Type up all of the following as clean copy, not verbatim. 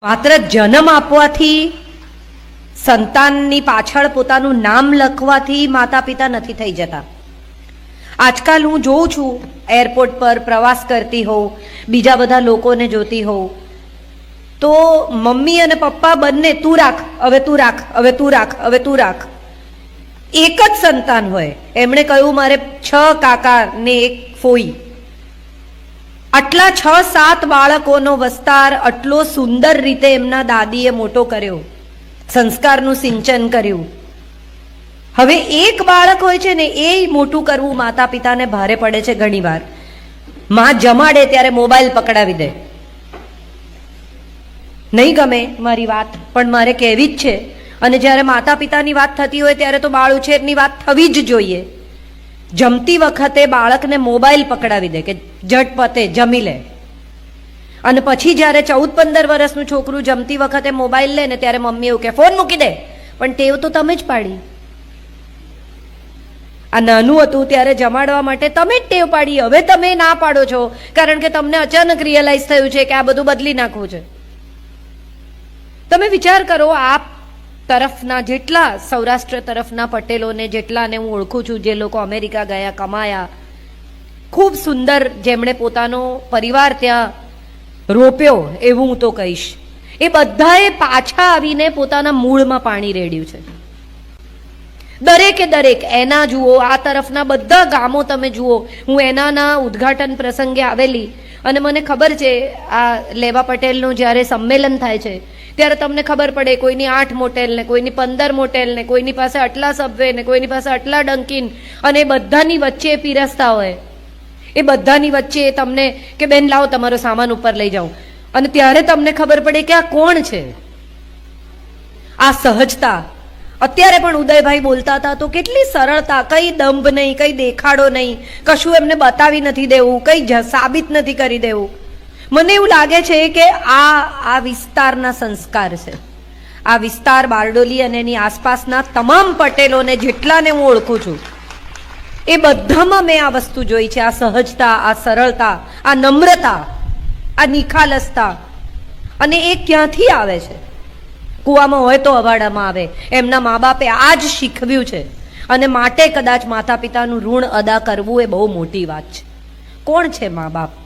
માત્ર જન્મ આપવાથી સંતાનની પાછળ પોતાનું નામ લખવાથી માતા પિતા નથી થઈ જતા. આજકાલ હું જોઉં છું એરપોર્ટ પર પ્રવાસ કરતી હોઉં, બીજા બધા લોકોને જોતી હોઉં, તો મમ્મી અને પપ્પા બંને તું રાખ, હવે તું રાખ, હવે તું રાખ, હવે તું રાખ. એક જ સંતાન હોય. એમણે કહ્યું મારે 6 કાકા ને એક ફોઈ. આટલા 6-7 બાળકોનો વસ્તાર આટલો સુંદર રીતે એમના દાદીએ મોટો કર્યો, સંસ્કારનું સિંચન કર્યું. હવે એક બાળક હોય છે ને, એ મોટું કરવું માતા પિતાને ભારે પડે છે. ઘણી વાર માં જમાડે ત્યારે મોબાઈલ પકડાવી દે. નહીં ગમે મારી વાત, પણ મારે કહેવી જ છે. અને જ્યારે માતા પિતાની વાત થતી હોય ત્યારે તો બાળ ઉછેરની વાત થવી જ જોઈએ. જમતી વખતે બાળકને મોબાઈલ પકડાવી દે કે ઝટપટે જમી લે, અને પછી જ્યારે 14-15 વર્ષનું છોકરું જમતી વખતે મોબાઈલ લે ને ત્યારે મમ્મી એવું કે ફોન મૂકી દે. પણ ટેવ તો તમે જ પાડી. આ નાનું હતું ત્યારે જમાડવા માટે તમે જ ટેવ પાડી. હવે તમે ના પાડો છો કારણ કે તમને અચાનક રિયલાઇઝ થયું છે કે આ બધું બદલી નાખવું છે. તમે વિચાર કરો, આ તરફના જેટલા સૌરાષ્ટ્ર તરફના પટેલોને જેટલાને હું ઓળખું છું, જે લોકો અમેરિકા ગયા, કમાયા, ખૂબ સુંદર, જેમણે પોતાનો પરિવાર ત્યાં રોપ્યો, એવું હું તો કહીશ, એ બધાએ પાછા આવીને પોતાના મૂળમાં પાણી રેડ્યું છે. દરેકે દરેક. એના જુઓ, આ તરફના બધા ગામો તમે જુઓ. હું એનાના ઉદ્ઘાટન પ્રસંગે આવેલી, અને મને ખબર છે આ લેવા પટેલનું જ્યારે સંમેલન થાય છે ત્યારે તમને ખબર પડે, કોઈની 8 મોટેલ ને કોઈની 15 મોટેલ ને કોઈની પાસે આટલા સબવે ને કોઈની પાસે આટલા ડંકીન, અને એ બધાની વચ્ચે પીરસતા હોય. એ બધાની વચ્ચે તમને કે બેન લાવો તમારો સામાન ઉપર લઈ જાઉં, અને ત્યારે તમને ખબર પડે કે આ કોણ છે. આ સહજતા. અત્યારે પણ ઉદયભાઈ બોલતા હતા તો કેટલી સરળતા, કઈ દંભ નહીં, કઈ દેખાડો નહીં, કશું એમને બતાવી નથી દેવું, કઈ સાબિત નથી કરી દેવું. મને એવું લાગે છે કે આ વિસ્તારના સંસ્કાર છે. આ વિસ્તાર બારડોલી અને એની આસપાસના તમામ પટેલોને, જેટલાને હું ઓળખું છું, એ બધામાં મેં આ વસ્તુ જોઈ છે. આ સહજતા, આ સરળતા, આ નમ્રતા, આ નિખાલસતા. અને એ ક્યાંથી આવે છે? કૂવામાં હોય તો અવાડામાં આવે. એમના મા બાપે આ જ શીખવ્યું છે, અને માટે કદાચ માતા પિતાનું ઋણ અદા કરવું એ બહુ મોટી વાત છે. કોણ છે મા બાપ?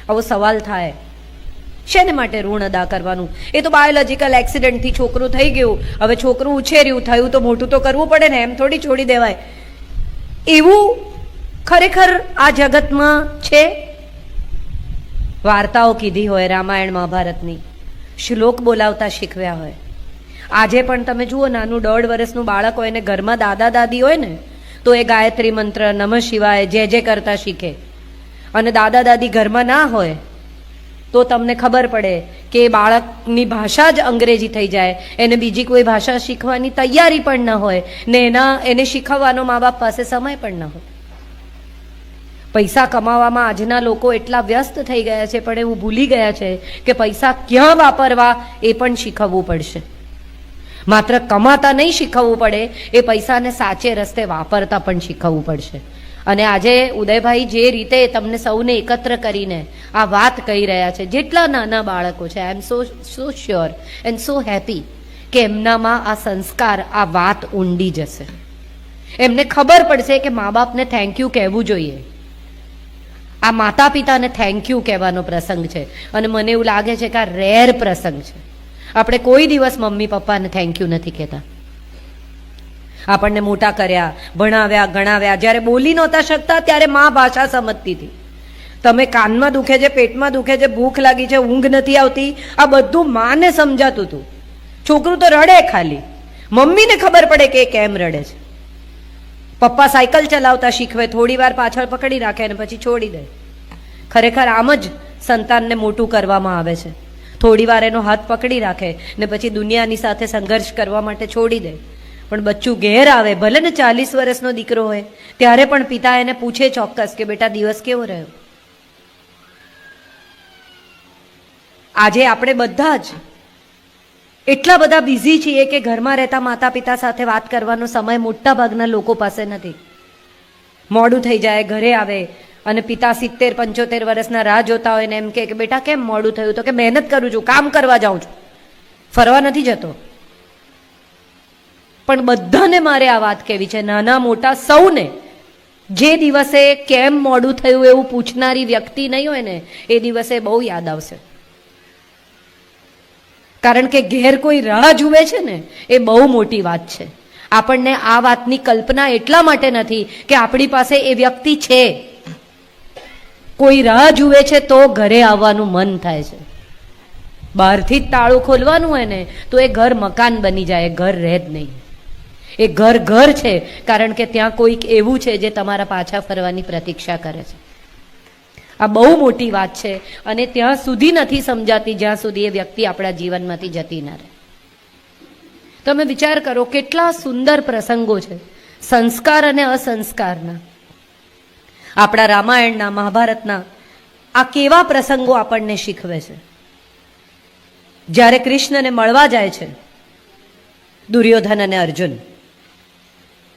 આવો સવાલ થાય. શેને માટે ઋણ અદા કરવાનું? એ તો બાયોલોજીકલ એક્સિડન્ટથી છોકરું થઈ ગયું, હવે છોકરું ઉછેર્યું, થયું તો મોટું તો કરવું પડે ને, એમ થોડી છોડી દેવાય. એવું ખરેખર આ જગતમાં છે? વાર્તાઓ કીધી હોય રામાયણ મહાભારતની, શ્લોક બોલાવતા શીખવ્યા હોય. આજે પણ તમે જુઓ, નાનું 1.5 વર્ષનું બાળક હોય ને ઘરમાં દાદા દાદી હોય ને, તો એ ગાયત્રી મંત્ર, નમઃ શિવાય, જે કરતા શીખે. અને દાદા દાદી ઘરમાં ના હોય તો તમને ખબર પડે કે એ બાળકની ભાષા જ અંગ્રેજી થઈ જાય, એને બીજી કોઈ ભાષા શીખવાની તૈયારી પણ ન હોય ને એને શીખવવાનો મા બાપ પાસે સમય પણ ન હોય. પૈસા કમાવામાં આજના લોકો એટલા વ્યસ્ત થઈ ગયા છે, પણ એવું ભૂલી ગયા છે કે પૈસા ક્યાં વાપરવા એ પણ શીખવવું પડશે. માત્ર કમાતા નહીં શીખવવું પડે, એ પૈસાને સાચે રસ્તે વાપરતા પણ શીખવવું પડશે. અને આજે ઉદયભાઈ જે રીતે તમને સૌને એકત્ર કરીને આ વાત કહી રહ્યા છે, જેટલા નાના બાળકો છે, આઈ એમ સો શ્યોર એન્ડ સો હેપી કે એમનામાં આ સંસ્કાર, આ વાત ઊંડી જશે. એમને ખબર પડશે કે મા બાપને થેન્ક યુ કહેવું જોઈએ. આ માતા પિતાને થેન્ક યુ કહેવાનો પ્રસંગ છે, અને મને એવું લાગે છે કે આ રેર પ્રસંગ છે. આપણે કોઈ દિવસ મમ્મી પપ્પાને થેન્ક યુ નથી કહેતા. આપણને મોટા કર્યા, ભણાવ્યા, ગણાવ્યા. જ્યારે બોલી નહોતા શકતા ત્યારે મા ભાષા સમજતી હતી. તમે કાનમાં દુખે છે, પેટમાં દુખે છે, ભૂખ લાગી છે, ઊંઘ નથી આવતી, આ બધું માને સમજાતું હતું. છોકરું તો રડે ખાલી, મમ્મીને ખબર પડે કે એ કેમ રડે છે. પપ્પા સાયકલ ચલાવતા શીખવે, થોડી વાર પાછળ પકડી રાખે અને પછી છોડી દે. ખરેખર આમ જ સંતાનને મોટું કરવામાં આવે છે. થોડી વાર એનો હાથ પકડી રાખે ને પછી દુનિયાની સાથે સંઘર્ષ કરવા માટે છોડી દે. પણ બચ્ચું ઘેર આવે, ભલે ને 40 વર્ષનો દીકરો હોય, ત્યારે પણ પિતા એને પૂછે ચોક્કસ કે બેટા દિવસ કેવો રહ્યો. આજે આપણે બધા જ એટલા બધા બિઝી છીએ કે ઘરમાં રહેતા માતા પિતા સાથે વાત કરવાનો સમય મોટા ભાગના લોકો પાસે નથી. મોડું થઈ જાય, ઘરે આવે, અને પિતા 70-75 વર્ષના રાહ જોતા હોય ને એમ કે બેટા કેમ મોડું થયું? તો કે મહેનત કરું છું, કામ કરવા જાઉં છું. ફરવા નથી જતો. પણ બધાને મારે આ વાત કહેવી છે, નાના મોટા સૌને. જે દિવસે કેમ મોડું થયું એવું પૂછનારી વ્યક્તિ નહીં હોય ને, એ દિવસે બહુ યાદ આવશે. કારણ કે ઘેર કોઈ રાહ જુએ છે ને, એ બહુ મોટી વાત છે. આપણને આ વાતની કલ્પના એટલા માટે નથી કે આપણી પાસે એ વ્યક્તિ છે. કોઈ રાહ જુએ છે તો ઘરે આવવાનું મન થાય છે. બહારથી જ તાળું ખોલવાનું હોય ને તો એ ઘર મકાન બની જાય, ઘર રહે જ નહીં. એ ઘર ઘર છે કારણ કે ત્યાં કોઈક એવું છે જે તમારા પાછા ફરવાની પ્રતીક્ષા કરે છે. આ બહુ મોટી વાત છે અને ત્યાં સુધી નથી સમજાતી જ્યાં સુધી એ વ્યક્તિ આપણા જીવનમાંથી જતી ના રહે. તમે વિચાર કરો કેટલા સુંદર પ્રસંગો છે સંસ્કાર અને અસંસ્કારના. આપણા રામાયણના, મહાભારતના આ કેવા પ્રસંગો આપણને શીખવે છે. જ્યારે કૃષ્ણને મળવા જાય છે દુર્યોધન અને અર્જુન,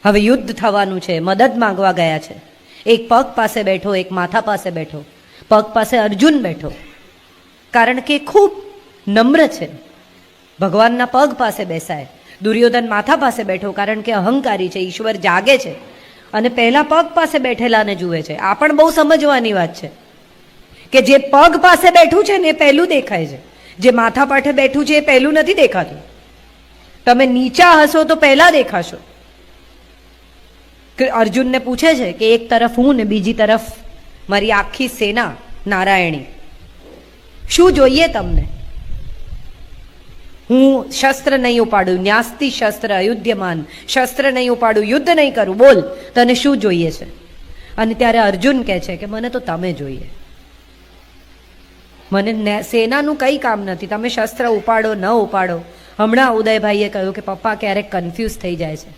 હવે યુદ્ધ થવાનું છે, મદદ માંગવા ગયા છે. એક પગ પાસે બેઠો, એક માથા પાસે બેઠો. પગ પાસે અર્જુન બેઠો કારણ કે ખૂબ નમ્ર છે, ભગવાનના પગ પાસે બેસાય. દુર્યોધન માથા પાસે બેઠો કારણ કે અહંકારી છે, ઈશ્વર જાગે છે અને પહેલા પગ પાસે બેઠેલાને જુએ છે. આ પણ બહુ સમજવાની વાત છે કે જે પગ પાસે બેઠું છે ને એ પહેલું દેખાય છે, જે માથા પાઠે બેઠું છે એ પહેલું નથી દેખાતું. તમે નીચા હશો તો પહેલા દેખાશો. અર્જુનને પૂછે છે કે એક તરફ હું ને બીજી તરફ મારી આખી સેના નારાયણી, શું જોઈએ તમને? હું શસ્ત્ર નહીં ઉપાડું, ન્યાસ્તિ શસ્ત્ર અયુધ્યમાન, શસ્ત્ર નહીં ઉપાડું, યુદ્ધ નહીં કરું, બોલ તને શું જોઈએ છે? અને ત્યારે અર્જુન કહે છે કે મને તો તમે જોઈએ, મને સેનાનું કંઈ કામ નથી, તમે શસ્ત્ર ઉપાડો ન ઉપાડો. હમણાં ઉદયભાઈએ કહ્યું કે પપ્પા ક્યારેક કન્ફ્યુઝ થઈ જાય છે.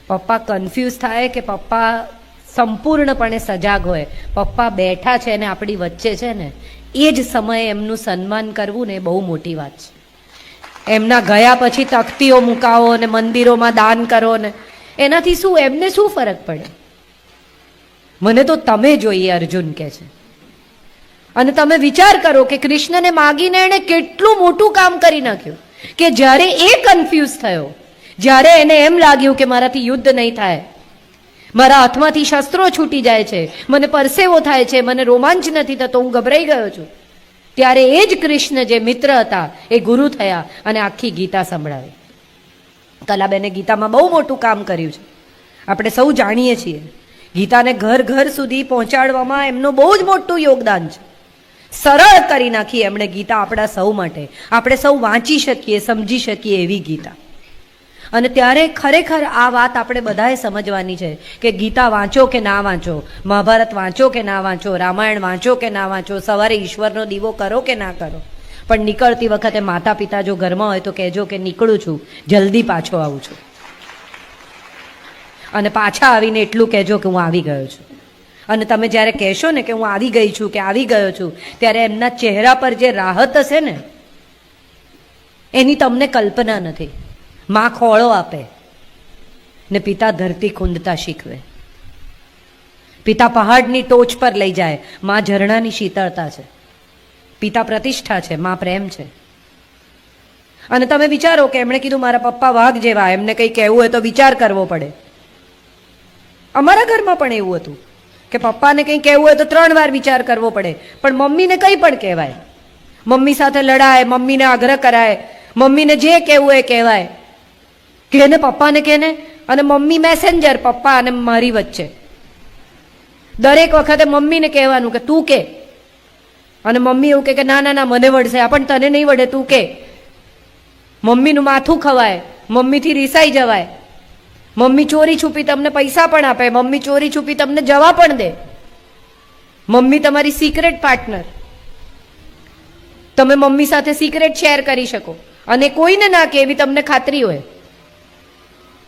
પપ્પા કન્ફ્યુઝ થાય કે પપ્પા સંપૂર્ણપણે સજાગ હોય. પપ્પા બેઠા છે ને આપણી વચ્ચે છે ને, એ જ સમયે એમનું સન્માન કરવું ને એ બહુ મોટી વાત છે. એમના ગયા પછી તખ્તીઓ મુકાવો ને મંદિરોમાં દાન કરો ને એનાથી શું, એમને શું ફરક પડે? મને તો તમે જોઈએ, અર્જુન કહે છે. અને તમે વિચાર કરો કે કૃષ્ણને માગીને એણે કેટલું મોટું કામ કરી નાખ્યું કે જ્યારે એ કન્ફ્યુઝ થયો, જ્યારે એને એમ લાગ્યું કે મારાથી યુદ્ધ નહીં થાય, મારા હાથમાંથી શસ્ત્રો છૂટી જાય છે, મને પરસેવો થાય છે, મને રોમાંચ નથી થતો, હું ગભરાઈ ગયો છું, ત્યારે એ જ કૃષ્ણ જે મિત્ર હતા એ ગુરુ થયા અને આખી ગીતા સંભળાવી. કલાબેને ગીતામાં બહુ મોટું કામ કર્યું છે, આપણે સૌ જાણીએ છીએ. ગીતાને ઘર ઘર સુધી પહોંચાડવામાં એમનું બહુ જ મોટું યોગદાન છે. સરળ કરી નાખી એમણે ગીતા આપણા સૌ માટે, આપણે સૌ વાંચી શકીએ, સમજી શકીએ એવી ગીતા. અને ત્યારે ખરેખર આ વાત આપણે બધાએ સમજવાની છે કે ગીતા વાંચો કે ના વાંચો, મહાભારત વાંચો કે ના વાંચો, રામાયણ વાંચો કે ના વાંચો, સવારે ઈશ્વરનો દીવો કરો કે ના કરો, પણ નીકળતી વખતે માતા પિતા જો ઘરમાં હોય તો કહેજો કે નીકળું છું, જલ્દી પાછો આવું છું. અને પાછા આવીને એટલું કહેજો કે હું આવી ગયો છું. અને તમે જ્યારે કહેશો ને કે હું આવી ગઈ છું કે આવી ગયો છું, ત્યારે એમના ચહેરા પર જે રાહત હશે ને એની તમને કલ્પના નથી. માં ખોળો આપે ને પિતા ધરતી ખૂંદતા શીખવે. પિતા પહાડની ટોચ પર લઈ જાય, માં ઝરણાની શીતળતા છે. પિતા પ્રતિષ્ઠા છે, માં પ્રેમ છે. અને તમે વિચારો કે એમણે કીધું મારા પપ્પા વાઘ જેવા, એમને કંઈ કહેવું હોય તો વિચાર કરવો પડે. અમારા ઘરમાં પણ એવું હતું કે પપ્પાને કંઈ કહેવું હોય તો 3 વાર વિચાર કરવો પડે, પણ મમ્મીને કંઈ પણ કહેવાય, મમ્મી સાથે લડાય, મમ્મીને આગ્રહ કરાય, મમ્મીને જે કહેવું એ કહેવાય, કેને પપ્પાને કેને. અને મમ્મી મેસેન્જર, પપ્પા અને મારી વચ્ચે. દરેક વખતે મમ્મીને કહેવાનું કે તું કે, અને મમ્મી એવું કે ના ના ના મને વળશે, આ પણ તને નહીં વળે, તું કે. મમ્મીનું માથું ખવાય, મમ્મીથી રીસાઈ જવાય, મમ્મી ચોરી છુપી તમને પૈસા પણ આપે, મમ્મી ચોરી છુપી તમને જવા પણ દે, મમ્મી તમારી સિક્રેટ પાર્ટનર, તમે મમ્મી સાથે સિક્રેટ શેર કરી શકો અને કોઈને ના કે એવી તમને ખાતરી હોય.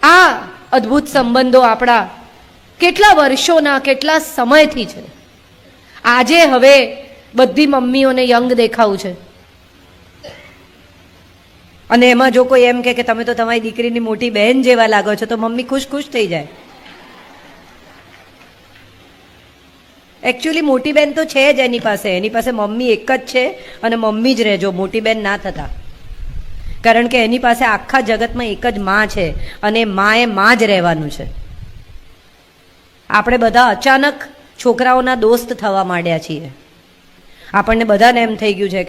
આ અદ્ભુત સંબંધો આપણા કેટલા વર્ષોના, કેટલા સમયથી છે. આજે હવે બધી મમ્મીઓને યંગ દેખાવું છે અને એમાં જો કોઈ એમ કે તમે તો તમારી દીકરીની મોટી બહેન જેવા લાગો છો તો મમ્મી ખુશ ખુશ થઈ જાય. એકચ્યુઅલી મોટી બહેન તો છે જ એની પાસે મમ્મી એક જ છે અને મમ્મી જ રહેજો, મોટી બહેન ના થતા. કારણ કે એની પાસે આખા જગતમાં એક જ માં છે અને માએ માં જ રહેવાનું છે. આપણે બધા અચાનક છોકરાઓના દોસ્ત થવા માંડ્યા છીએ. આપણને બધાને એમ થઈ ગયું છે